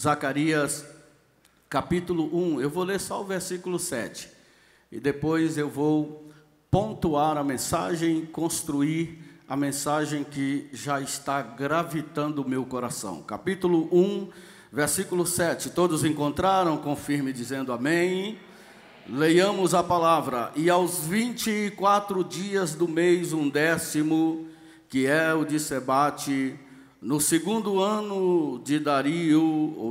Zacarias, capítulo 1. Eu vou ler só o versículo 7. E depois eu vou pontuar a mensagem, construir a mensagem que já está gravitando o meu coração. Capítulo 1, versículo 7. Todos encontraram? Confirme dizendo amém. Leiamos a palavra. E aos 24 dias do mês 11º, que é o de Sebate, no segundo ano de Dário,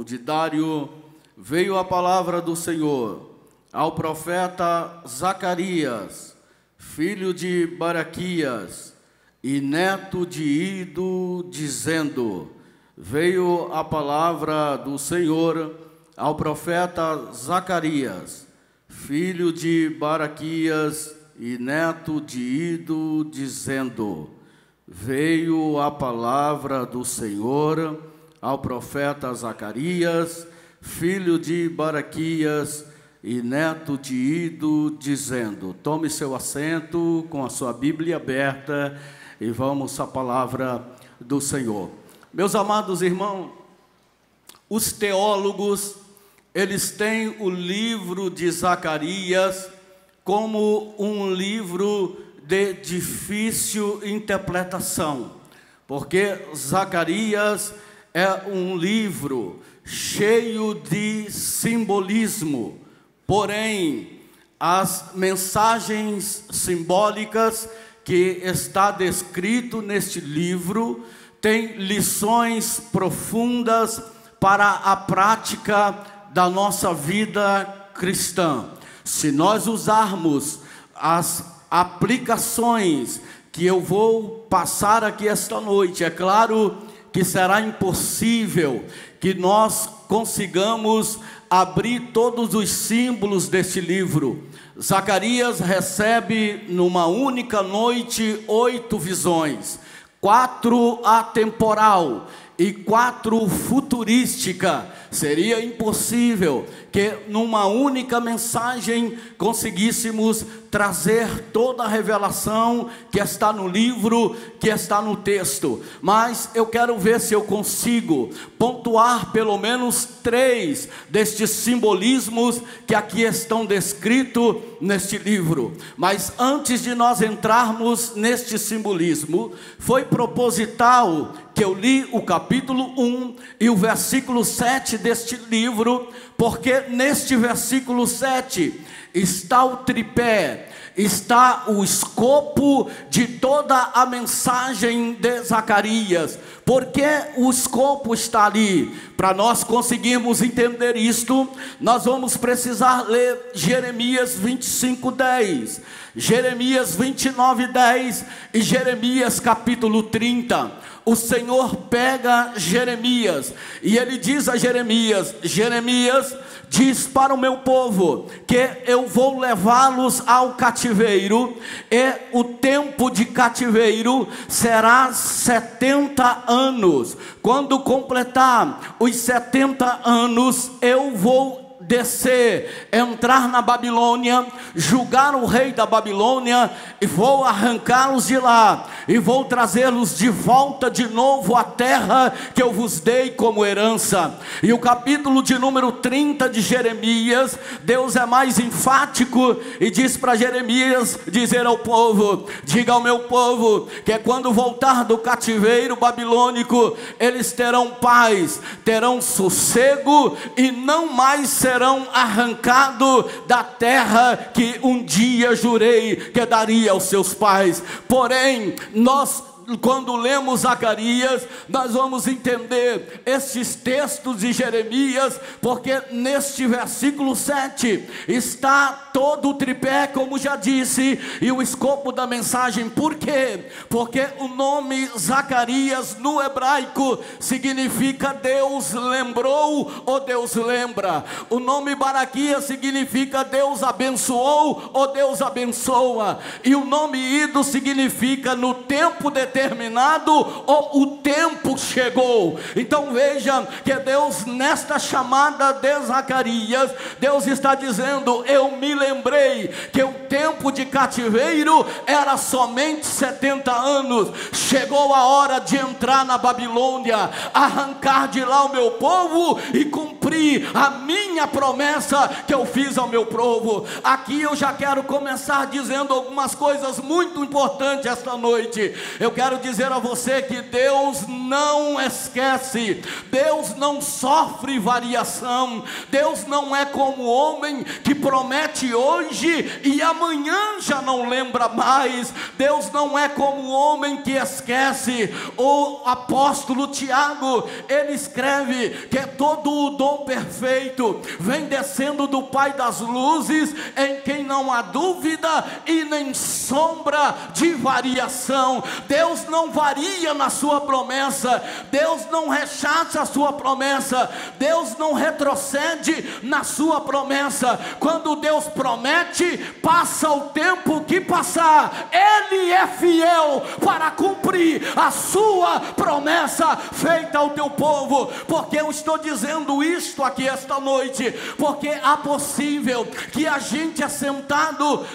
veio a palavra do Senhor ao profeta Zacarias, filho de Baraquias e neto de Ido, dizendo: veio a palavra do Senhor ao profeta Zacarias, filho de Baraquias e neto de Ido, dizendo: veio a palavra do Senhor ao profeta Zacarias, filho de Baraquias e neto de Ido, dizendo. Tome seu assento com a sua Bíblia aberta e vamos à palavra do Senhor. Meus amados irmãos, os teólogos, eles têm o livro de Zacarias como um livro de difícil interpretação, porque Zacarias é um livro cheio de simbolismo, porém as mensagens simbólicas que está descrito neste livro têm lições profundas para a prática da nossa vida cristã. Se nós usarmos as aplicações que eu vou passar aqui esta noite, é claro que será impossível que nós consigamos abrir todos os símbolos deste livro. Zacarias recebe numa única noite 8 visões, 4 atemporal e 4 futurística. Seria impossível que numa única mensagem conseguíssemos trazer toda a revelação que está no livro, que está no texto. Mas eu quero ver se eu consigo pontuar pelo menos 3 destes simbolismos que aqui estão descritos neste livro. Mas antes de nós entrarmos neste simbolismo, foi proposital que eu li o capítulo 1 e o versículo 7 deste livro, porque neste versículo 7 está o tripé, está o escopo de toda a mensagem de Zacarias. Por que o escopo está ali? Para nós conseguirmos entender isto, nós vamos precisar ler Jeremias 25:10, Jeremias 29:10 e Jeremias capítulo 30. O Senhor pega Jeremias e ele diz a Jeremias: Jeremias, diz para o meu povo que eu vou levá-los ao cativeiro, e o tempo de cativeiro será 70 anos. Quando completar os 70 anos, eu vou descer, entrar na Babilônia, julgar o rei da Babilônia, e vou arrancá-los de lá, e vou trazê-los de volta de novo à terra que eu vos dei como herança. E o capítulo de número 30 de Jeremias, Deus é mais enfático e diz para Jeremias dizer ao povo: diga ao meu povo que quando voltar do cativeiro babilônico, eles terão paz, terão sossego e não mais serão arrancados da terra que um dia jurei que daria aos seus pais. Porém, nós, quando lemos Zacarias, nós vamos entender estes textos de Jeremias, porque neste versículo 7 está todo o tripé, como já disse, e o escopo da mensagem. Por quê? Porque o nome Zacarias no hebraico significa Deus lembrou ou Deus lembra. O nome Baraquias significa Deus abençoou ou Deus abençoa. E o nome Ido significa no tempo determinado ou o tempo chegou. Então veja que Deus, nesta chamada de Zacarias, Deus está dizendo: eu me lembrei que o tempo de cativeiro era somente 70 anos. Chegou a hora de entrar na Babilônia, arrancar de lá o meu povo e cumprir a minha promessa que eu fiz ao meu povo. Aqui eu já quero começar dizendo algumas coisas muito importantes esta noite. Eu quero dizer a você que Deus não esquece, Deus não sofre variação, Deus não é como o homem que promete hoje e amanhã já não lembra mais. Deus não é como o homem que esquece. O apóstolo Tiago, ele escreve que todo o dom perfeito vem descendo do Pai das luzes, em quem não há dúvida e nem sombra de variação. Deus não varia na sua promessa, Deus não rechaça a sua promessa, Deus não retrocede na sua promessa. Quando Deus promete, passa o tempo que passar, Ele é fiel para cumprir a sua promessa feita ao teu povo. Porque eu estou dizendo isto aqui esta noite, porque é possível que a gente assentado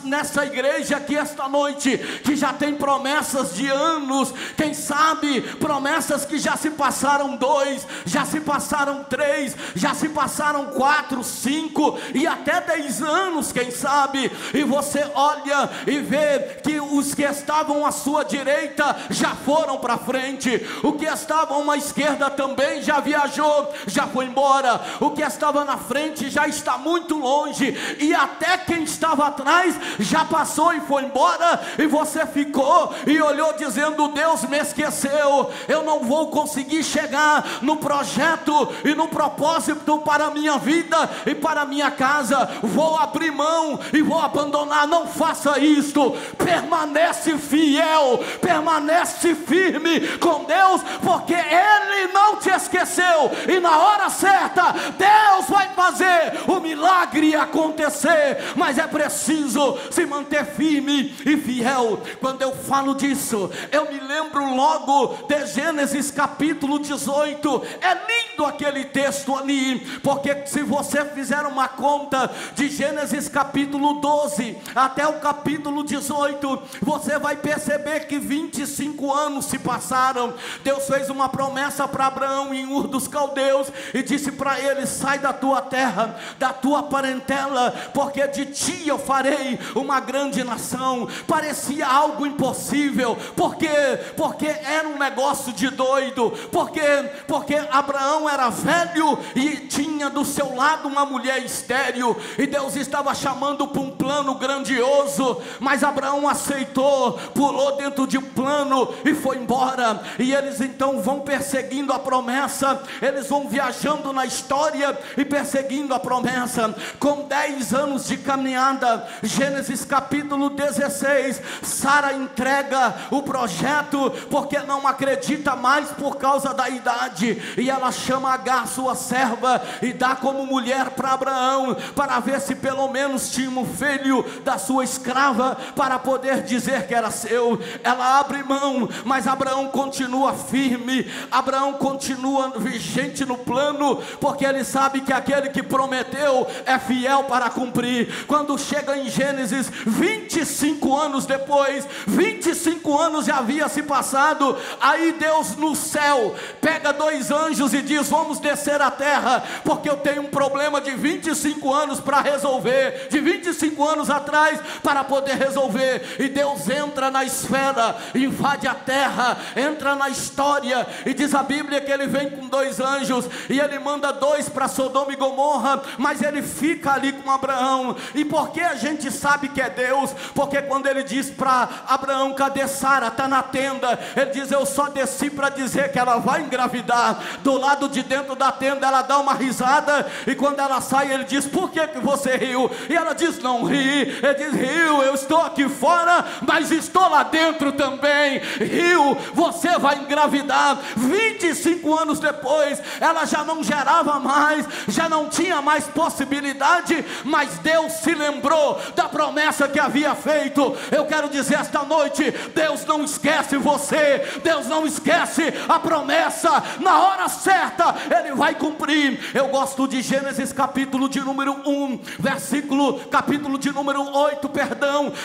nessa igreja aqui esta noite, que já tem promessas de anos, quem sabe promessas que já se passaram 2, já se passaram 3, já se passaram 4, 5 e até 10 anos, quem sabe, e você olha e vê que os que estavam à sua direita já foram para frente, o que estavam à esquerda também já viajou, já foi embora, o que estava na frente já está muito longe, e até quem estava atrás já passou e foi embora, e você ficou e olhou dizendo: Deus me esqueceu, eu não vou conseguir chegar no projeto e no propósito para a minha vida e para a minha casa, vou abrir mão e vou abandonar. Não faça isto, permanece fiel, permanece firme com Deus, porque Ele não te esqueceu, e na hora certa Deus vai fazer o milagre acontecer, mas é preciso se manter firme e fiel. Quando eu falo disso, eu me lembro logo de Gênesis capítulo 18, é lindo aquele texto ali, porque se você fizer uma conta de Gênesis capítulo 12 até o capítulo 18, você vai perceber que 25 anos se passaram. Deus fez uma promessa para Abraão em Ur dos Caldeus e disse para ele: sai da tua terra, da tua parentela, porque de ti eu farei uma grande nação. Parecia algo impossível, porque era um negócio de doido, porque Abraão era velho e tinha do seu lado uma mulher estéril, e Deus estava chamando para um plano grandioso, mas Abraão aceitou, pulou dentro de um plano e foi embora. E eles então vão perseguindo a promessa, eles vão viajando na história e perseguindo a promessa. Com 10 anos de caminhada, Gênesis capítulo 16, Sara entrega o projeto, porque não acredita mais por causa da idade, e ela chama Agar, sua serva, e dá como mulher para Abraão, para ver se pelo menos tinha um filho da sua escrava, para poder dizer que era seu. Ela abre mão, mas Abraão continua firme, Abraão continua vigente no plano, porque ele sabe que aquele que prometeu é fiel para cumprir. Quando chega em Gênesis, 25 anos depois, 25 anos já havia se passado, aí Deus no céu pega 2 anjos e diz: vamos descer à terra, porque eu tenho um problema de 25 anos para resolver, de 25 anos atrás para poder resolver. E Deus entra na esfera, invade a terra, entra na história, e diz a Bíblia que ele vem com 2 anjos, e ele manda 2 para Sodoma e Gomorra, mas ele fica ali com Abraão. E por que a gente sabe que é Deus? Porque quando ele diz para Abraão: cadê Sara? Está na tenda. Ele diz: eu só desci para dizer que ela vai engravidar. Do lado de dentro da tenda ela dá uma risada, e quando ela sai ele diz: por que você riu? E ela diz: não ri. Ele diz: riu, eu estou aqui fora, mas estou lá dentro também. Riu, você vai engravidar. 25 anos depois, ela já não gerava mais, já não tinha mais possibilidade, mas Deus se lembrou da promessa que havia feito. Eu quero dizer esta noite: Deus não esquece você, Deus não esquece a promessa. Na hora certa Ele vai cumprir. Eu gosto de Gênesis capítulo de número 1, capítulo de número 8,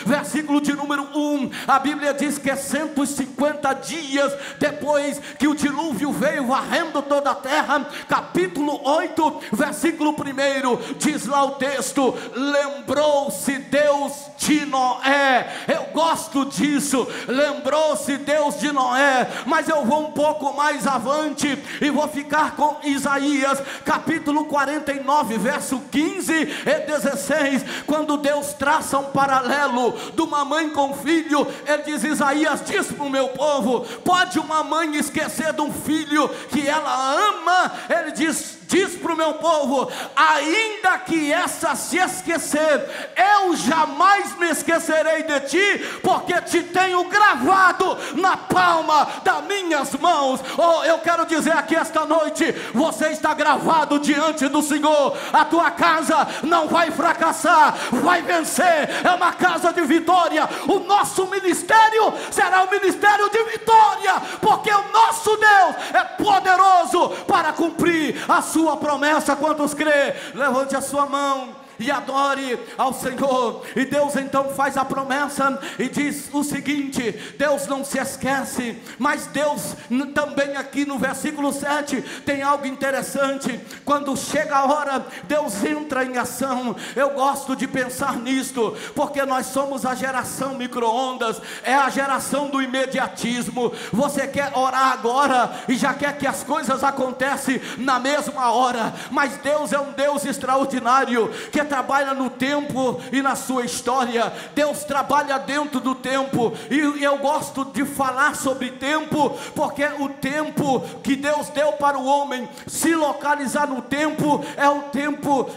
versículo de número 1, a Bíblia diz que 150 dias depois que o dilúvio veio varrendo toda a terra, capítulo 8, versículo 1, diz lá o texto: lembrou-se Deus de Noé. Eu gosto disso, lembrou-se Deus de Noé, mas eu vou um pouco mais avante e vou ficar com Isaías, capítulo 49, verso 15 e 16, quando Deus traça um paralelo de uma mãe com filho. Ele diz: Isaías diz para o meu povo: pode uma mãe esquecer de um filho que ela ama? Ele diz para o meu povo: ainda que essa se esquecer, eu jamais me esquecerei de ti, porque te tenho gravado na palma das minhas mãos. Oh, eu quero dizer aqui esta noite: você está gravado diante do Senhor. A tua casa não vai fracassar, vai vencer. É uma casa de vitória. O nosso ministério será um ministério de vitória, porque o nosso Deus é poderoso para cumprir a sua promessa. Quantos crê? Levante a sua mão e adore ao Senhor. E Deus então faz a promessa e diz o seguinte: Deus não se esquece, mas Deus também aqui no versículo 7 tem algo interessante. Quando chega a hora, Deus entra em ação. Eu gosto de pensar nisto, porque nós somos a geração micro-ondas, é a geração do imediatismo. Você quer orar agora e já quer que as coisas aconteçam na mesma hora, mas Deus é um Deus extraordinário, que trabalha no tempo e na sua história. Deus trabalha dentro do tempo, e eu gosto de falar sobre tempo, porque o tempo que Deus deu para o homem se localizar no tempo é o tempo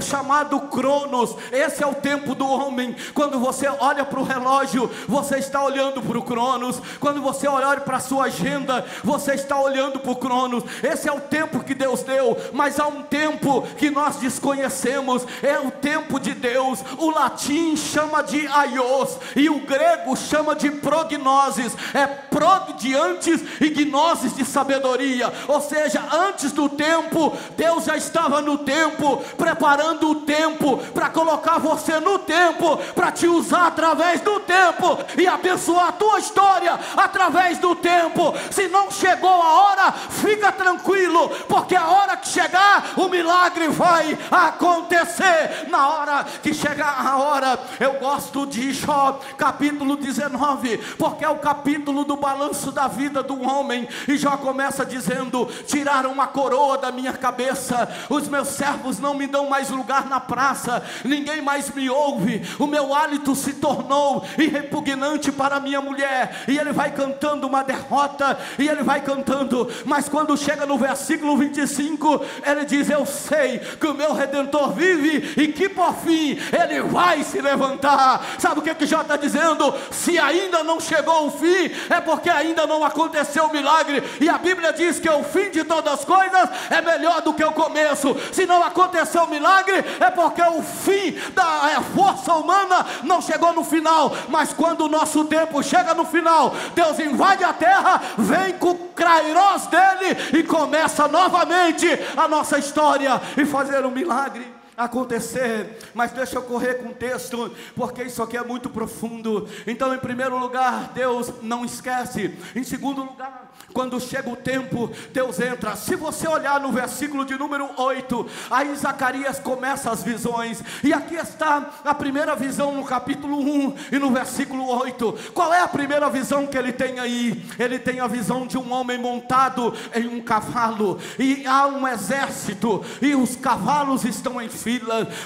chamado Cronos. Esse é o tempo do homem. Quando você olha para o relógio, você está olhando para o Cronos. Quando você olha para a sua agenda, você está olhando para o Cronos. Esse é o tempo que Deus deu. Mas há um tempo que nós desconhecemos, é o tempo de Deus. O latim chama de aios e o grego chama de prognosis. É prog de antes e gnosis de sabedoria, ou seja, antes do tempo, Deus já estava no tempo, preparando o tempo para colocar você no tempo, para te usar através do tempo e abençoar a tua história através do tempo. Se não chegou a hora, fica tranquilo, porque a hora que chegar, o milagre vai acontecer. Na hora que chegar a hora, eu gosto de Jó, capítulo 19, porque é o capítulo do balanço da vida do homem. E Jó começa dizendo: tiraram uma coroa da minha cabeça, os meus servos não me dão mais lugar na praça, ninguém mais me ouve, o meu hálito se tornou irrepugnante para minha mulher. E ele vai cantando uma derrota, e ele vai cantando, mas quando chega no versículo 25, ele diz: eu sei que o meu Redentor vive e que por fim ele vai se levantar. Sabe o que Jó está dizendo? Se ainda não chegou o fim, é porque ainda não aconteceu o milagre. E a Bíblia diz que o fim de todas as coisas é melhor do que o começo. Se não aconteceu o milagre, é porque o fim da força humana não chegou no final. Mas quando o nosso tempo chega no final, Deus invade a terra, vem com o Kairos dele e começa novamente a nossa história e fazer um milagre acontecer. Mas deixa eu correr com o texto, porque isso aqui é muito profundo. Então, em primeiro lugar, Deus não esquece. Em segundo lugar, quando chega o tempo, Deus entra. Se você olhar no versículo de número 8, aí Zacarias começa as visões, e aqui está a primeira visão no capítulo 1 e no versículo 8. Qual é a primeira visão que ele tem aí? Ele tem a visão de um homem montado em um cavalo, e há um exército, e os cavalos estão em fila.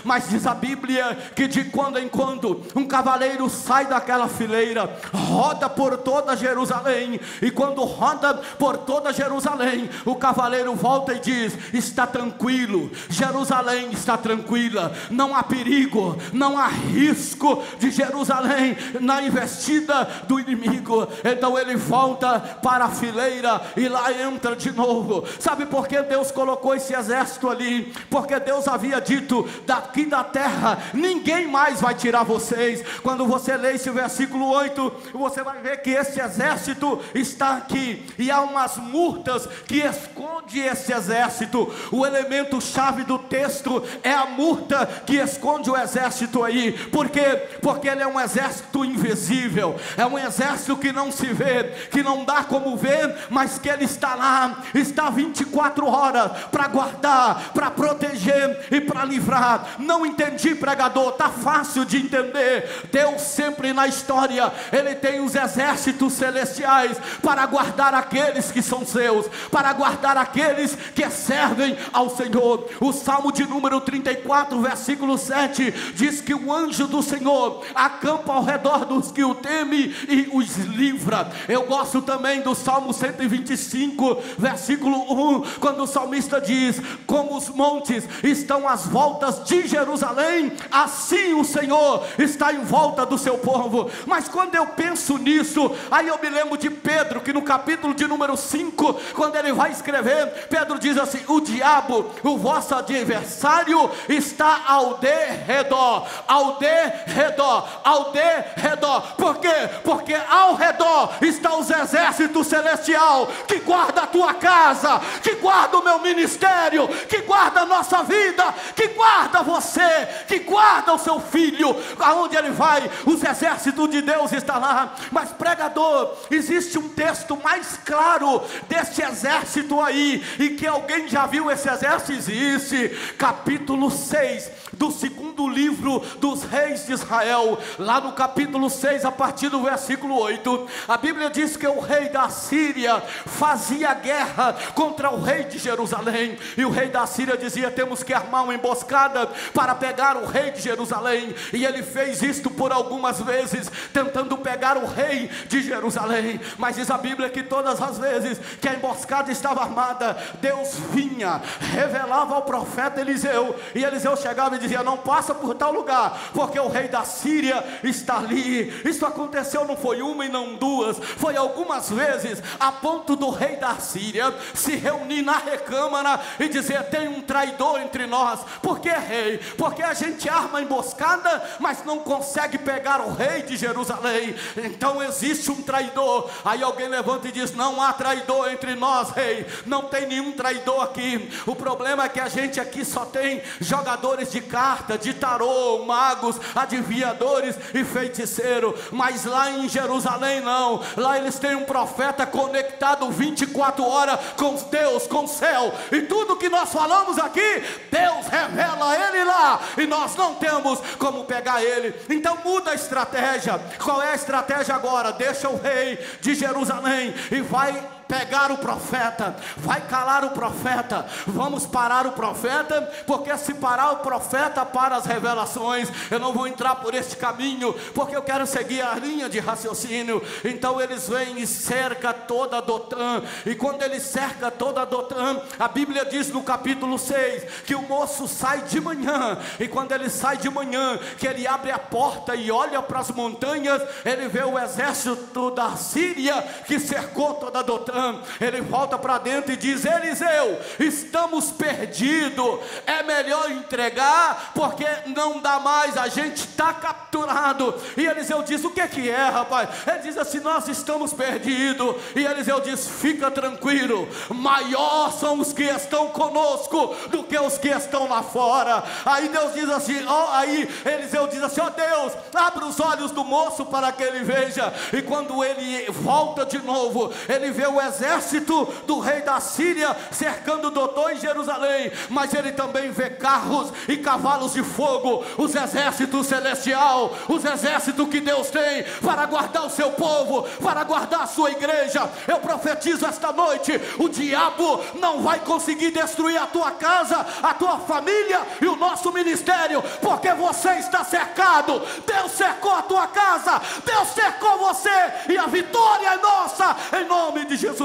Mas diz a Bíblia que de quando em quando um cavaleiro sai daquela fileira, roda por toda Jerusalém, e quando roda por toda Jerusalém, o cavaleiro volta e diz: está tranquilo, Jerusalém está tranquila, não há perigo, não há risco de Jerusalém na investida do inimigo. Então ele volta para a fileira e lá entra de novo. Sabe por que Deus colocou esse exército ali? Porque Deus havia dito Egito, daqui da terra, ninguém mais vai tirar vocês. Quando você lê esse versículo 8, você vai ver que esse exército está aqui, e há umas murtas que esconde esse exército. O elemento chave do texto é a murta que esconde o exército aí. Por quê? Porque ele é um exército invisível, é um exército que não se vê, que não dá como ver, mas que ele está lá, está 24 horas para guardar, para proteger e para livrar. Não entendi, pregador? Está fácil de entender. Deus sempre na história, Ele tem os exércitos celestiais para guardar aqueles que são seus, para guardar aqueles que servem ao Senhor. O Salmo de número 34, versículo 7, diz que o anjo do Senhor acampa ao redor dos que o temem e os livra. Eu gosto também do Salmo 125, versículo 1, quando o salmista diz: como os montes estão às voltas de Jerusalém, assim o Senhor está em volta do seu povo. Mas quando eu penso nisso, aí eu me lembro de Pedro, que no capítulo de número 5, quando ele vai escrever, Pedro diz assim: o diabo, o vosso adversário, está ao derredor, ao derredor, ao derredor. Por quê? Porque ao redor está os exércitos celestial que guarda a tua casa, que guarda o meu ministério, que guarda a nossa vida, que guarda você, que guarda o seu filho. Aonde ele vai, os exércitos de Deus estão lá. Mas, pregador, existe um texto mais claro desse exército aí, e que alguém já viu esse exército? Existe. Capítulo 6 do segundo livro dos reis de Israel, lá no capítulo 6, a partir do versículo 8, a Bíblia diz que o rei da Síria fazia guerra contra o rei de Jerusalém, e o rei da Síria dizia: temos que armar uma emboscada para pegar o rei de Jerusalém. E ele fez isto por algumas vezes, tentando pegar o rei de Jerusalém. Mas diz a Bíblia que todas as vezes que a emboscada estava armada, Deus vinha, revelava ao profeta Eliseu, e Eliseu chegava e dizia: não passa por tal lugar, porque o rei da Síria está ali. Isso aconteceu, não foi uma e não duas, foi algumas vezes, a ponto do rei da Síria se reunir na recâmara e dizer: tem um traidor entre nós. Por que, rei? Porque a gente arma a emboscada, mas não consegue pegar o rei de Jerusalém. Então existe um traidor. Aí alguém levanta e diz: não há traidor entre nós, rei, não tem nenhum traidor aqui. O problema é que a gente aqui só tem jogadores de carta, de tarô, magos, adivinhadores e feiticeiro. Mas lá em Jerusalém não, lá eles têm um profeta conectado 24 horas com Deus, com o céu, e tudo que nós falamos aqui, Deus revela ele lá, e nós não temos como pegar ele. Então muda a estratégia. Qual é a estratégia agora? Deixa o rei de Jerusalém e vai pegar o profeta, vai calar o profeta. Vamos parar o profeta, porque se parar o profeta, para as revelações. Eu não vou entrar por este caminho, porque eu quero seguir a linha de raciocínio. Então eles vêm e cercam toda Dotã, e quando ele cerca toda Dotã, a Bíblia diz no capítulo 6, que o moço sai de manhã, e quando ele sai de manhã, que ele abre a porta e olha para as montanhas, ele vê o exército da Síria que cercou toda Dotã. Ele volta para dentro e diz: Eliseu, estamos perdidos, é melhor entregar, porque não dá mais, a gente está capturado. E Eliseu diz: o que é, rapaz? Ele diz assim: nós estamos perdidos. E Eliseu diz: fica tranquilo, maior são os que estão conosco do que os que estão lá fora. Aí Deus diz assim, aí Eliseu diz assim: ó Deus, abre os olhos do moço para que ele veja. E quando ele volta de novo, ele vê o exército do rei da Síria cercando Dotã em Jerusalém, mas ele também vê carros e cavalos de fogo, os exércitos celestial, os exércitos que Deus tem para guardar o seu povo, para guardar a sua igreja. Eu profetizo esta noite: o diabo não vai conseguir destruir a tua casa, a tua família e o nosso ministério, porque você está cercado. Deus cercou a tua casa, Deus cercou você, e a vitória é nossa, em nome de Jesus.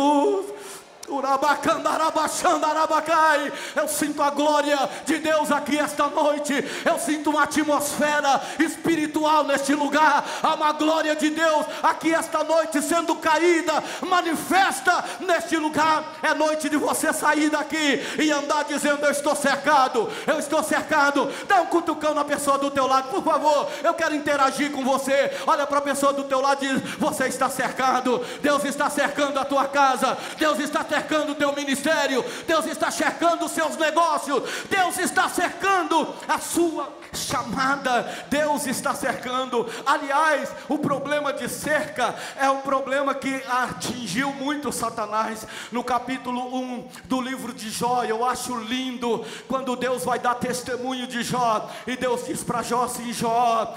Eu sinto a glória de Deus aqui esta noite. Eu sinto uma atmosfera espiritual neste lugar. Há uma glória de Deus aqui esta noite sendo caída, manifesta neste lugar. É noite de você sair daqui e andar dizendo: eu estou cercado, eu estou cercado. Dá um cutucão na pessoa do teu lado, por favor. Eu quero interagir com você. Olha para a pessoa do teu lado e diz: você está cercado. Deus está cercando a tua casa, Deus está cercando o teu ministério, Deus está cercando os seus negócios, Deus está cercando a sua chamada, Deus está cercando. Aliás, o problema de cerca é um problema que atingiu muito Satanás. No capítulo 1 do livro de Jó, eu acho lindo quando Deus vai dar testemunho de Jó, e Deus diz para Jó assim: Jó,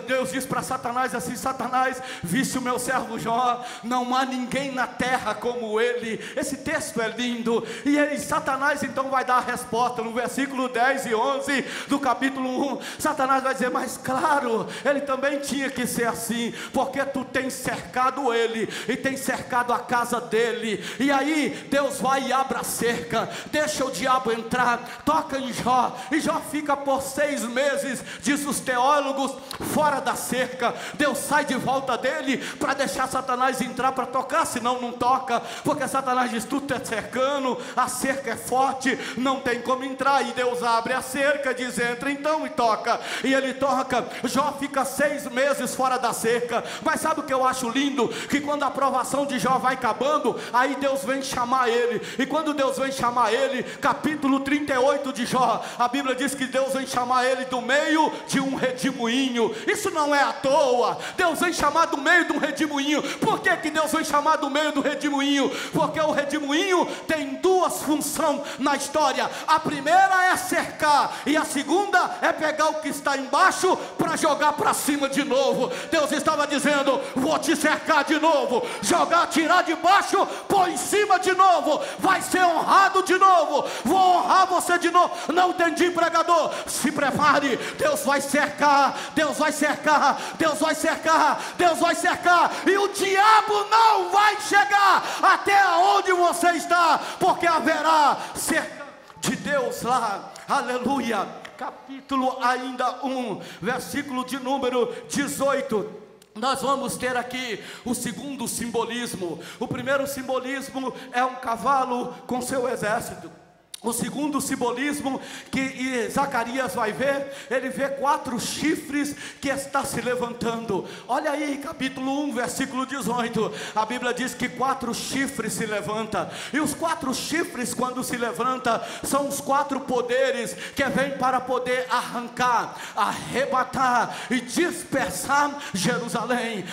Deus diz para Satanás assim: Satanás, viste o meu servo Jó, não há ninguém na terra como ele. Esse texto é lindo, e aí Satanás então vai dar a resposta no versículo 10 e 11 do capítulo 1. Satanás vai dizer: mas claro, ele também tinha que ser assim, porque tu tens cercado ele e tens cercado a casa dele. E aí Deus vai e abre a cerca, deixa o diabo entrar, toca em Jó, e Jó fica por 6 meses, diz os teólogos, fora da cerca. Deus sai de volta dele para deixar Satanás entrar para tocar, senão não toca, porque Satanás diz: tu está cercando, a cerca é forte, não tem como entrar. E Deus abre a cerca, diz: entra então e toca. E ele toca. Jó fica 6 meses fora da cerca. Mas sabe o que eu acho lindo? Que quando a aprovação de Jó vai acabando, aí Deus vem chamar ele. E quando Deus vem chamar ele, capítulo 38 de Jó, a Bíblia diz que Deus vem chamar ele do meio de um redemoinho. Isso não é à toa. Deus vem chamar do meio de um redemoinho. Por que que Deus vem chamar do meio do redemoinho? Porque o redemoinho tem 2 funções na história. A primeira é cercar, e a segunda é pegar o que está embaixo para jogar para cima de novo. Deus estava dizendo: vou te cercar de novo, jogar, tirar de baixo, pôr em cima de novo, vai ser honrado de novo, vou honrar você de novo. Não entendi, pregador? Se prepare, Deus vai cercar, Deus vai cercar, Deus vai cercar, Deus vai cercar, e o diabo não vai chegar até onde você está, porque haverá cerca de Deus lá. Aleluia. Capítulo ainda 1, versículo de número 18. Nós vamos ter aqui o segundo simbolismo. O primeiro simbolismo é um cavalo com seu exército. O segundo simbolismo que Zacarias vai ver, ele vê 4 chifres que está se levantando. Olha aí, capítulo 1, versículo 18. A Bíblia diz que 4 chifres se levantam. E os 4 chifres, quando se levanta, são os 4 poderes que vêm para poder arrancar, arrebatar e dispersar Jerusalém.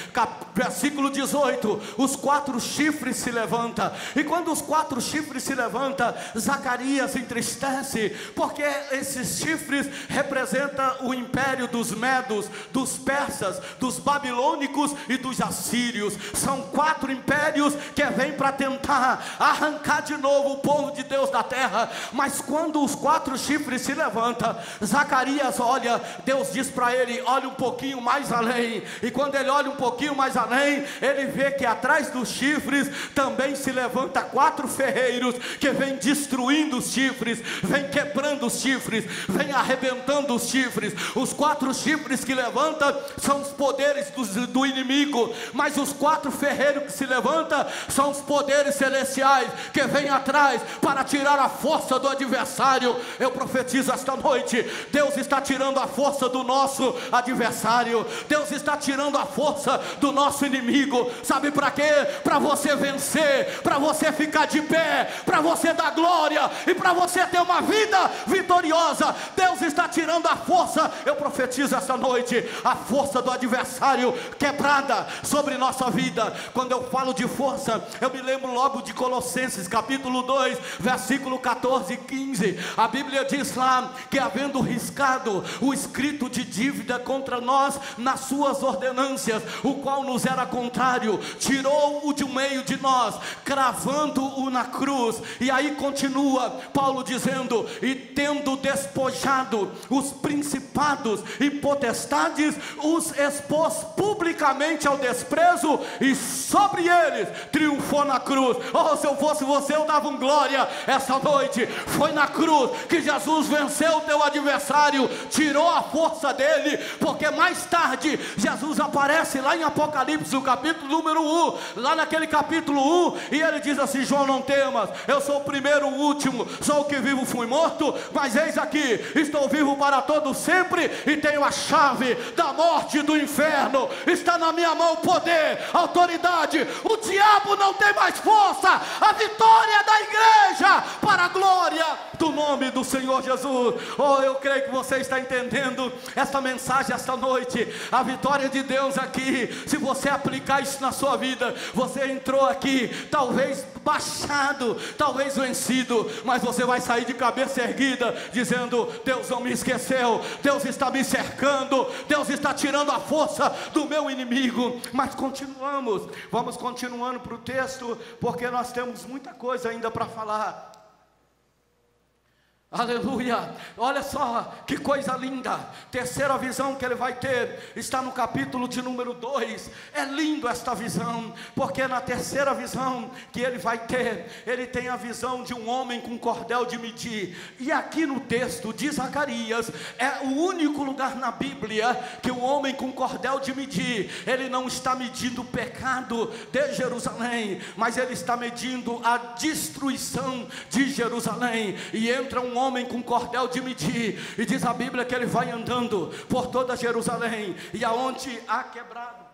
Versículo 18. Os 4 chifres se levantam. E quando os 4 chifres se levantam, Zacarias se entristece, porque esses chifres representam o império dos medos, dos persas, dos babilônicos e dos assírios. São 4 impérios que vêm para tentar arrancar de novo o povo de Deus da terra. Mas quando os 4 chifres se levantam, Zacarias olha, Deus diz para ele: olha um pouquinho mais além. E quando ele olha um pouquinho mais além, ele vê que atrás dos chifres também se levanta 4 ferreiros que vêm destruindo os chifres, vem quebrando os chifres, vem arrebentando os chifres. Os 4 chifres que levantam são os poderes do inimigo, mas os 4 ferreiros que se levantam são os poderes celestiais que vêm atrás para tirar a força do adversário. Eu profetizo esta noite: Deus está tirando a força do nosso adversário, Deus está tirando a força do nosso inimigo. Sabe para quê? Para você vencer, para você ficar de pé, para você dar glória e para você ter uma vida vitoriosa. Deus está tirando a força. Eu profetizo esta noite a força do adversário quebrada sobre nossa vida. Quando eu falo de força, eu me lembro logo de Colossenses capítulo 2, versículo 14 e 15. A Bíblia diz lá que, havendo riscado o escrito de dívida contra nós nas suas ordenâncias, o qual nos era contrário, tirou-o de meio de nós, cravando-o na cruz. E aí continua: Paulo dizendo: e tendo despojado os principados e potestades, os expôs publicamente ao desprezo, e sobre eles triunfou na cruz. Oh, se eu fosse você, eu dava um glória essa noite. Foi na cruz que Jesus venceu o teu adversário, tirou a força dele, porque mais tarde Jesus aparece lá em Apocalipse, o capítulo número 1, lá naquele capítulo 1, e ele diz assim: João, não temas, eu sou o primeiro, o último, sou o que vivo, fui morto, mas eis aqui, estou vivo para todo sempre, e tenho a chave da morte e do inferno. Está na minha mão o poder, a autoridade. O diabo não tem mais força. A vitória da igreja para a glória do nome do Senhor Jesus. Oh, eu creio que você está entendendo esta mensagem esta noite. A vitória de Deus aqui, se você aplicar isso na sua vida, você entrou aqui talvez baixado, talvez vencido, mas você vai sair de cabeça erguida, dizendo: Deus não me esqueceu, Deus está me cercando, Deus está tirando a força do meu inimigo. Mas continuamos, vamos continuando para o texto, porque nós temos muita coisa ainda para falar. Aleluia, olha só que coisa linda. Terceira visão que ele vai ter está no capítulo de número 2. É lindo esta visão, porque na terceira visão que ele vai ter, ele tem a visão de um homem com cordel de medir. E aqui no texto de Zacarias, é o único lugar na Bíblia que o homem com cordel de medir, ele não está medindo o pecado de Jerusalém, mas ele está medindo a destruição de Jerusalém. E entra um homem com cordel de medir, e diz a Bíblia que ele vai andando por toda Jerusalém, e aonde há quebrado,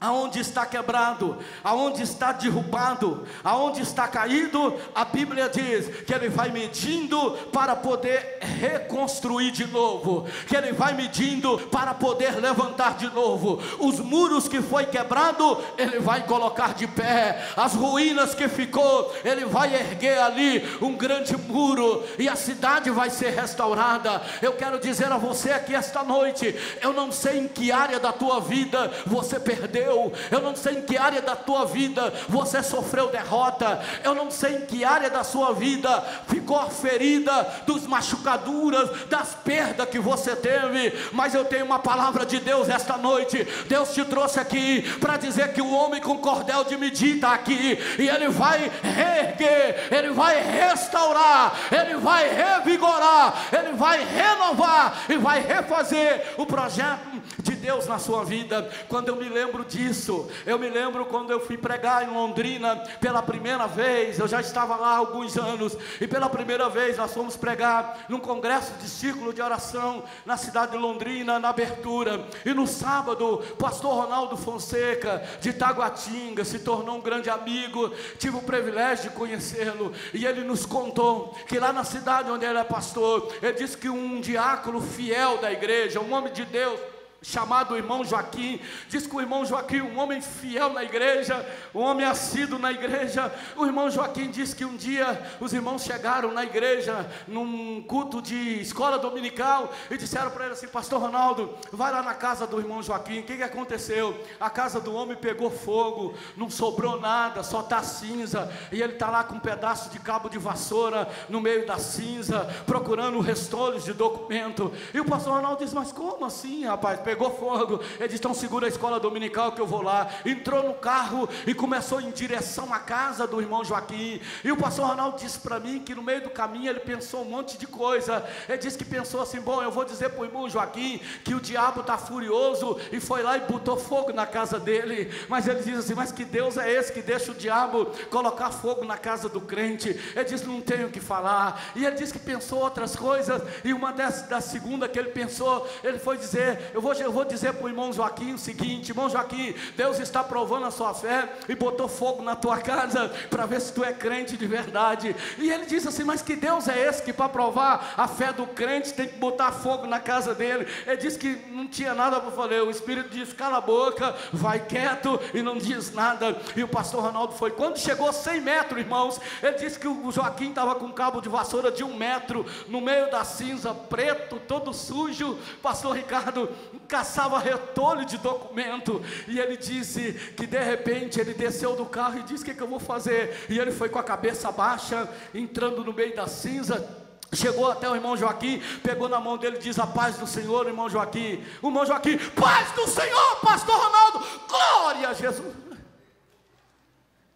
aonde está quebrado, aonde está derrubado, aonde está caído, a Bíblia diz que ele vai medindo para poder reconstruir de novo, que ele vai medindo para poder levantar de novo. Os muros que foi quebrado, ele vai colocar de pé. As ruínas que ficou, ele vai erguer ali um grande muro, e a cidade vai ser restaurada. Eu quero dizer a você aqui esta noite, eu não sei em que área da tua vida você perdeu, eu não sei em que área da tua vida você sofreu derrota, eu não sei em que área da sua vida ficou ferida dos machucaduras, das perdas que você teve, mas eu tenho uma palavra de Deus esta noite. Deus te trouxe aqui para dizer que o homem com cordel de medir está aqui, e ele vai reerguer, ele vai restaurar, ele vai revigorar, ele vai renovar e vai refazer o projeto de Deus na sua vida. Quando eu me lembro disso, eu me lembro quando eu fui pregar em Londrina pela primeira vez. Eu já estava lá há alguns anos, e pela primeira vez nós fomos pregar num congresso de círculo de oração na cidade de Londrina, na abertura. E no sábado, o pastor Ronaldo Fonseca de Taguatinga se tornou um grande amigo. Tive o privilégio de conhecê-lo, e ele nos contou que lá na cidade onde ele é pastor, ele disse que um diácono fiel da igreja, um homem de Deus chamado irmão Joaquim, diz que o irmão Joaquim, um homem fiel na igreja, um homem assíduo na igreja. O irmão Joaquim diz que um dia os irmãos chegaram na igreja num culto de escola dominical e disseram para ele assim: pastor Ronaldo, vai lá na casa do irmão Joaquim. O que aconteceu? A casa do homem pegou fogo, não sobrou nada, só está cinza, e ele está lá com um pedaço de cabo de vassoura no meio da cinza, procurando restolhos de documento. E o pastor Ronaldo diz: mas como assim, rapaz? Pegou fogo. Ele disse: então segura a escola dominical que eu vou lá. Entrou no carro e começou em direção à casa do irmão Joaquim. E o pastor Ronaldo disse para mim que no meio do caminho ele pensou um monte de coisa. Ele disse que pensou assim: bom, eu vou dizer para o irmão Joaquim que o diabo está furioso, e foi lá e botou fogo na casa dele. Mas ele diz assim: mas que Deus é esse que deixa o diabo colocar fogo na casa do crente? Ele disse: não tenho o que falar. E ele disse que pensou outras coisas, e uma da segunda que ele pensou, ele foi dizer: eu vou dizer para o irmão Joaquim o seguinte: irmão Joaquim, Deus está provando a sua fé e botou fogo na tua casa para ver se tu é crente de verdade. E ele disse assim: mas que Deus é esse que para provar a fé do crente tem que botar fogo na casa dele? Ele disse que não tinha nada para falar. O Espírito disse: cala a boca, vai quieto e não diz nada. E o pastor Ronaldo foi. Quando chegou a 100 metros, irmãos, ele disse que o Joaquim estava com um cabo de vassoura de 1 metro no meio da cinza, preto, todo sujo. Pastor Ricardo caçava retolho de documento, e ele disse que de repente ele desceu do carro e disse: o que eu vou fazer? E ele foi com a cabeça baixa, entrando no meio da cinza, chegou até o irmão Joaquim, pegou na mão dele e diz: a paz do Senhor, irmão Joaquim. O irmão Joaquim: paz do Senhor, pastor Ronaldo, glória a Jesus.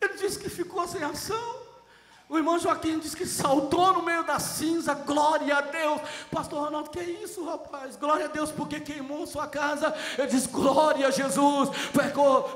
Ele disse que ficou sem ação. O irmão Joaquim disse que saltou no meio da cinza. Glória a Deus. Pastor Ronaldo: que é isso, rapaz? Glória a Deus porque queimou sua casa. Ele disse: glória a Jesus,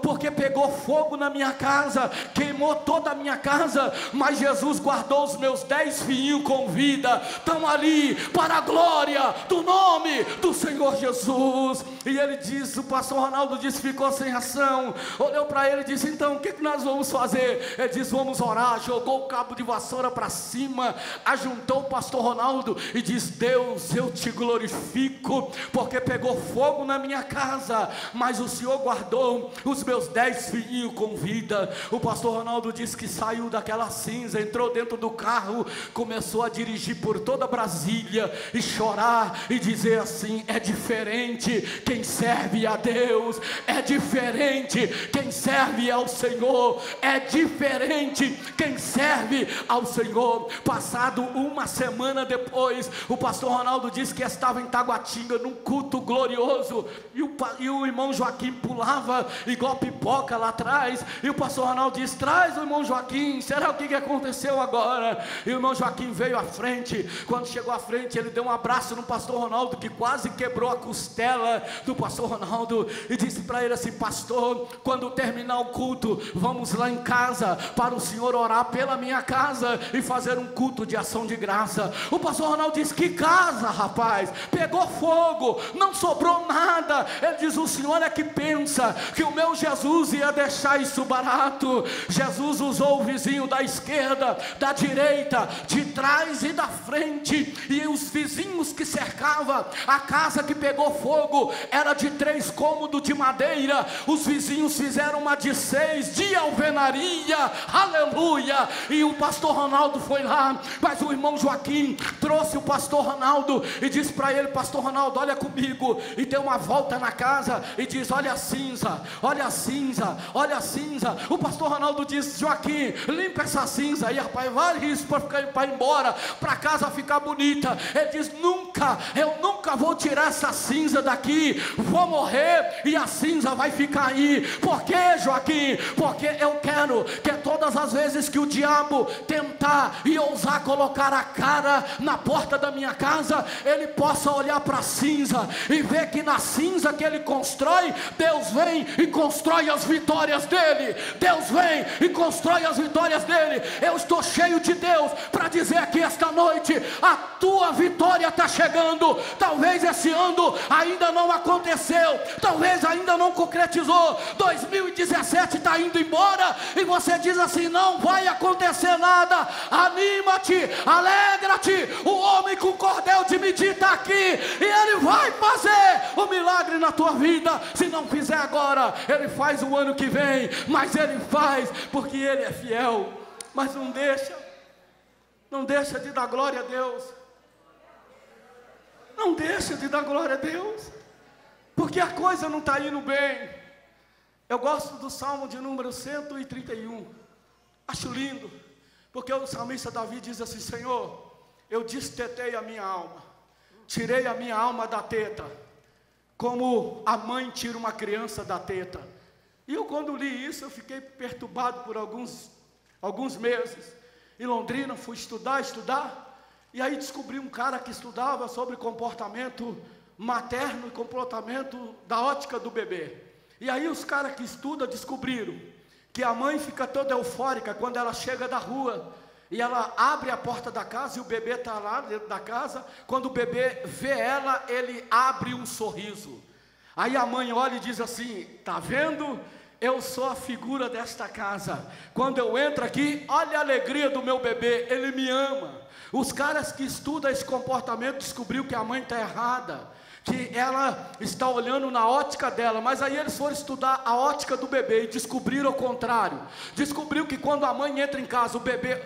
porque pegou fogo na minha casa, queimou toda a minha casa, mas Jesus guardou os meus 10 filhinhos com vida, estão ali para a glória do nome do Senhor Jesus. E ele disse, o pastor Ronaldo disse, ficou sem ação, olhou para ele e disse: então o que nós vamos fazer? Ele disse: vamos orar. Jogou o cabo de vassoura para cima, ajuntou o pastor Ronaldo e diz: Deus, eu te glorifico, porque pegou fogo na minha casa, mas o Senhor guardou os meus 10 filhinhos com vida. O pastor Ronaldo disse que saiu daquela cinza, entrou dentro do carro, começou a dirigir por toda Brasília e chorar e dizer assim: é diferente quem serve a Deus, é diferente quem serve ao Senhor, é diferente quem serve ao Senhor. Passado uma semana depois, o pastor Ronaldo disse que estava em Taguatinga num culto glorioso, e o irmão Joaquim pulava igual pipoca lá atrás, e o pastor Ronaldo disse: traz o irmão Joaquim, será o que aconteceu agora? E o irmão Joaquim veio à frente. Quando chegou à frente, ele deu um abraço no pastor Ronaldo, que quase quebrou a costela do pastor Ronaldo, e disse para ele assim: pastor, quando terminar o culto, vamos lá em casa para o senhor orar pela minha casa e fazer um culto de ação de graça. O pastor Ronaldo disse: que casa, rapaz? Pegou fogo, não sobrou nada. Ele diz: o senhor é que pensa que o meu Jesus ia deixar isso barato? Jesus usou o vizinho da esquerda, da direita, de trás e da frente, e os vizinhos que cercavam a casa que pegou fogo era de 3 cômodos de madeira. Os vizinhos fizeram uma de 6 de alvenaria, aleluia. E o pastor Ronaldo foi lá, mas o irmão Joaquim trouxe o pastor Ronaldo e disse para ele: pastor Ronaldo, olha comigo, e deu uma volta na casa e diz: olha a cinza, olha a cinza, olha a cinza. O pastor Ronaldo disse: Joaquim, limpa essa cinza aí, rapaz, vale isso para ir embora, para a casa ficar bonita. Ele diz: eu nunca vou tirar essa cinza daqui, vou morrer e a cinza vai ficar aí. Por quê, Joaquim? Porque eu quero que todas as vezes que o diabo tentar e ousar colocar a cara na porta da minha casa, ele possa olhar para a cinza e ver que na cinza que ele constrói, Deus vem e constrói as vitórias dele. Deus vem e constrói as vitórias dele. Eu estou cheio de Deus para dizer aqui esta noite: a tua vitória está chegando. Talvez esse ano ainda não aconteceu, talvez ainda não concretizou. 2017 está indo embora e você diz assim: não vai acontecer nada. Anima-te, alegra-te, o homem com cordel de medir está aqui, e ele vai fazer o milagre na tua vida. Se não fizer agora, ele faz o ano que vem, mas ele faz porque ele é fiel. Mas não deixa de dar glória a Deus, não deixa de dar glória a Deus, porque a coisa não está indo bem. Eu gosto do Salmo de número 131, acho lindo, porque o salmista Davi diz assim: Senhor, eu destetei a minha alma, tirei a minha alma da teta, como a mãe tira uma criança da teta. E eu, quando li isso, eu fiquei perturbado por alguns meses. Em Londrina, fui estudar, e aí descobri um cara que estudava sobre comportamento materno e comportamento da ótica do bebê. E aí os caras que estudam descobriram que a mãe fica toda eufórica quando ela chega da rua, e ela abre a porta da casa e o bebê está lá dentro da casa. Quando o bebê vê ela, ele abre um sorriso. Aí a mãe olha e diz assim: tá vendo? Eu sou a figura desta casa. Quando eu entro aqui, olha a alegria do meu bebê, ele me ama. Os caras que estudam esse comportamento descobriu que a mãe está errada, que ela está olhando na ótica dela, mas aí eles foram estudar a ótica do bebê e descobriram o contrário. Descobriu que quando a mãe entra em casa, o bebê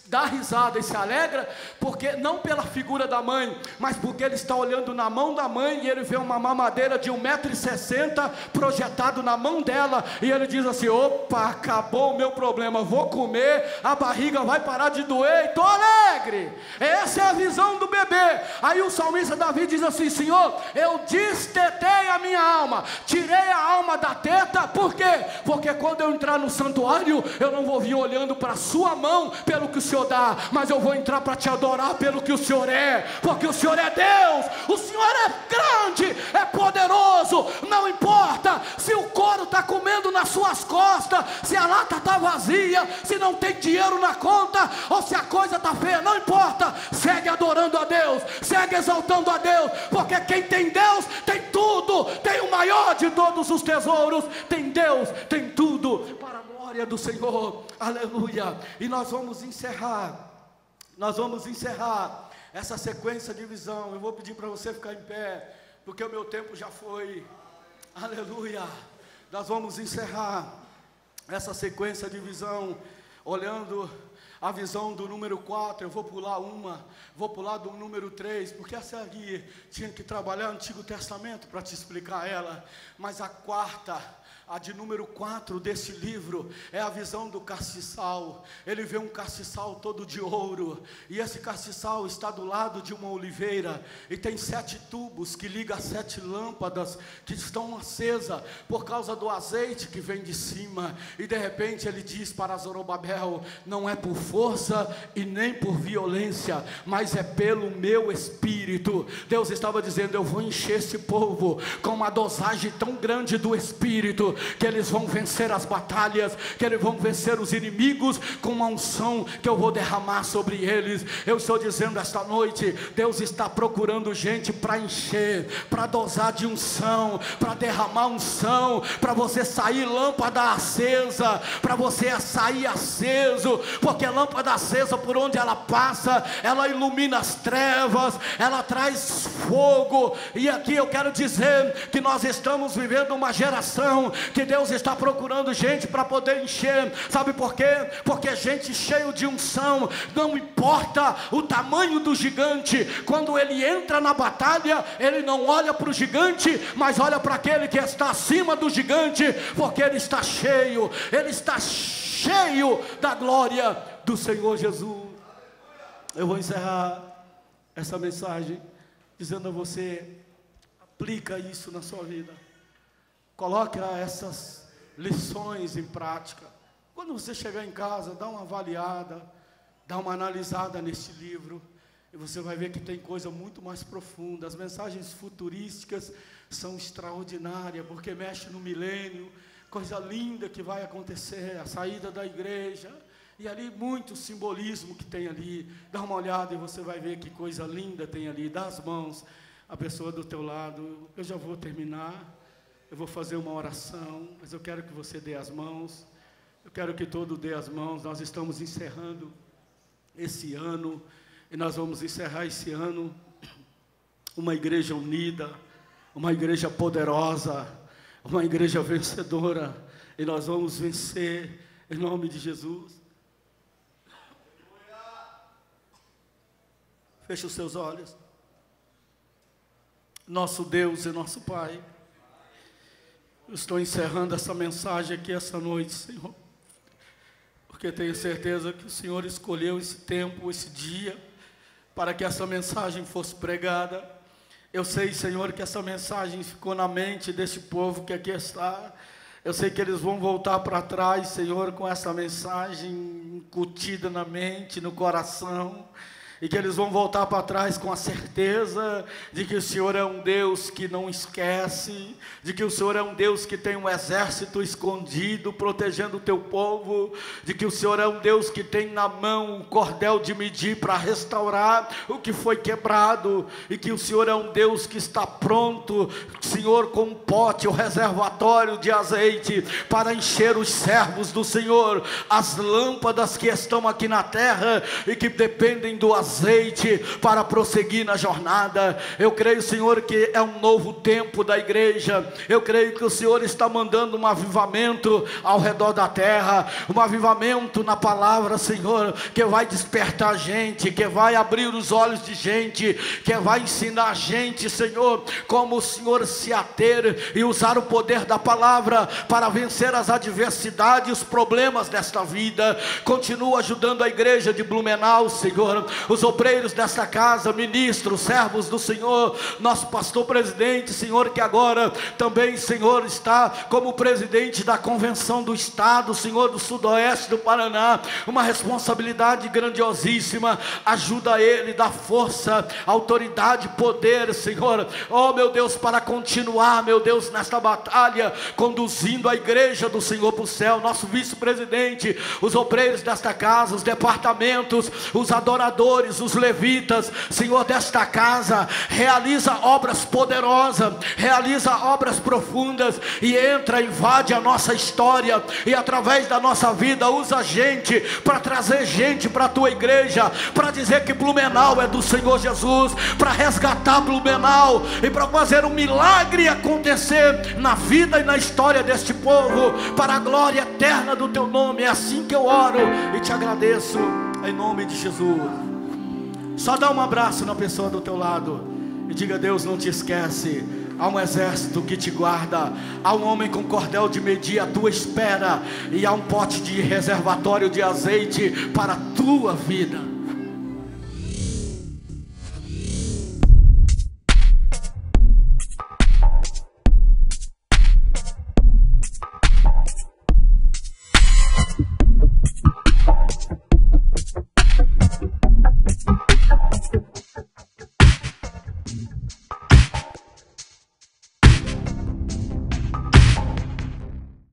dá risada e se alegra, porque não pela figura da mãe, mas porque ele está olhando na mão da mãe, e ele vê uma mamadeira de 1,60 m projetado na mão dela, e ele diz assim: opa, acabou o meu problema, vou comer, a barriga vai parar de doer, e estou alegre. Essa é a visão do bebê. Aí o salmista Davi diz assim: Senhor, eu destetei a minha alma, tirei a alma da teta. Por quê? Porque quando eu entrar no santuário, eu não vou vir olhando para a sua mão pelo que o Senhor dá, mas eu vou entrar para te adorar pelo que o Senhor é, porque o Senhor é Deus, o Senhor é grande, é poderoso. Não importa se o couro está comendo nas suas costas, se a lata está vazia, se não tem dinheiro na conta, ou se a coisa está feia, não importa, segue adorando a Deus, segue exaltando a Deus, porque quem tem Deus tem tudo, tem o maior de todos os tesouros, tem Deus, tem tudo, para a glória do Senhor, aleluia. E nós vamos encerrar essa sequência de visão. Eu vou pedir para você ficar em pé, porque o meu tempo já foi, aleluia. Nós vamos encerrar essa sequência de visão, olhando a visão do número 4, eu vou pular do número 3, porque essa aqui tinha que trabalhar o Antigo Testamento para te explicar ela, mas a quarta, a de número 4 desse livro, é a visão do castiçal. Ele vê um castiçal todo de ouro, e esse castiçal está do lado de uma oliveira, e tem 7 tubos que ligam a 7 lâmpadas que estão acesas, por causa do azeite que vem de cima, e de repente ele diz para Zorobabel: não é por força e nem por violência, mas é pelo meu Espírito. Deus estava dizendo: eu vou encher esse povo com uma dosagem tão grande do Espírito, que eles vão vencer as batalhas, que eles vão vencer os inimigos, com uma unção que eu vou derramar sobre eles. Eu estou dizendo esta noite, Deus está procurando gente para encher, para dosar de unção, para derramar unção, para você sair lâmpada acesa, para você sair aceso, porque lâmpada acesa, por onde ela passa, ela ilumina as trevas, ela traz fogo. E aqui eu quero dizer que nós estamos vivendo uma geração que Deus está procurando gente para poder encher. Sabe por quê? Porque gente cheio de unção, não importa o tamanho do gigante, quando ele entra na batalha, ele não olha para o gigante, mas olha para aquele que está acima do gigante, porque ele está cheio da glória do Senhor Jesus. Eu vou encerrar essa mensagem dizendo a você: aplica isso na sua vida, coloque essas lições em prática. Quando você chegar em casa, dá uma avaliada, dá uma analisada neste livro, e você vai ver que tem coisa muito mais profunda. As mensagens futurísticas são extraordinárias, porque mexe no milênio, coisa linda que vai acontecer, a saída da igreja, e ali muito simbolismo que tem ali. Dá uma olhada e você vai ver que coisa linda tem ali. Dá as mãos à pessoa do teu lado. Eu já vou terminar, eu vou fazer uma oração, mas eu quero que você dê as mãos, eu quero que todo dê as mãos. Nós estamos encerrando esse ano, e nós vamos encerrar esse ano uma igreja unida, uma igreja poderosa, uma igreja vencedora, e nós vamos vencer em nome de Jesus. Feche os seus olhos. Nosso Deus e nosso Pai, eu estou encerrando essa mensagem aqui essa noite, Senhor, porque tenho certeza que o Senhor escolheu esse tempo, esse dia, para que essa mensagem fosse pregada. Eu sei, Senhor, que essa mensagem ficou na mente desse povo que aqui está. Eu sei que eles vão voltar para trás, Senhor, com essa mensagem incutida na mente, no coração, e que eles vão voltar para trás com a certeza de que o Senhor é um Deus que não esquece, de que o Senhor é um Deus que tem um exército escondido protegendo o teu povo, de que o Senhor é um Deus que tem na mão o cordel de medir para restaurar o que foi quebrado, e que o Senhor é um Deus que está pronto, Senhor, com um pote, o reservatório de azeite para encher os servos do Senhor, as lâmpadas que estão aqui na terra e que dependem do azeite azeite para prosseguir na jornada. Eu creio, Senhor, que é um novo tempo da igreja. Eu creio que o Senhor está mandando um avivamento ao redor da terra, um avivamento na palavra, Senhor, que vai despertar gente, que vai abrir os olhos de gente, que vai ensinar gente, Senhor, como o Senhor se ater e usar o poder da palavra para vencer as adversidades e os problemas desta vida. Continua ajudando a igreja de Blumenau, Senhor, os obreiros desta casa, ministros, servos do Senhor, nosso pastor presidente, Senhor, que agora também, Senhor, está como presidente da convenção do estado, Senhor, do sudoeste do Paraná, uma responsabilidade grandiosíssima. Ajuda ele, dá força, autoridade, poder, Senhor, oh meu Deus, para continuar, meu Deus, nesta batalha, conduzindo a igreja do Senhor para o céu. Nosso vice-presidente, os obreiros desta casa, os departamentos, os adoradores, os levitas, Senhor, desta casa, realiza obras poderosas, realiza obras profundas, e entra, invade a nossa história, e através da nossa vida, usa gente, para trazer gente para a tua igreja, para dizer que Blumenau é do Senhor Jesus, para resgatar Blumenau, e para fazer um milagre acontecer na vida e na história deste povo, para a glória eterna do teu nome. É assim que eu oro e te agradeço, em nome de Jesus. Só dá um abraço na pessoa do teu lado e diga: Deus não te esquece. Há um exército que te guarda, há um homem com cordel de medir à tua espera, e há um pote de reservatório de azeite para a tua vida.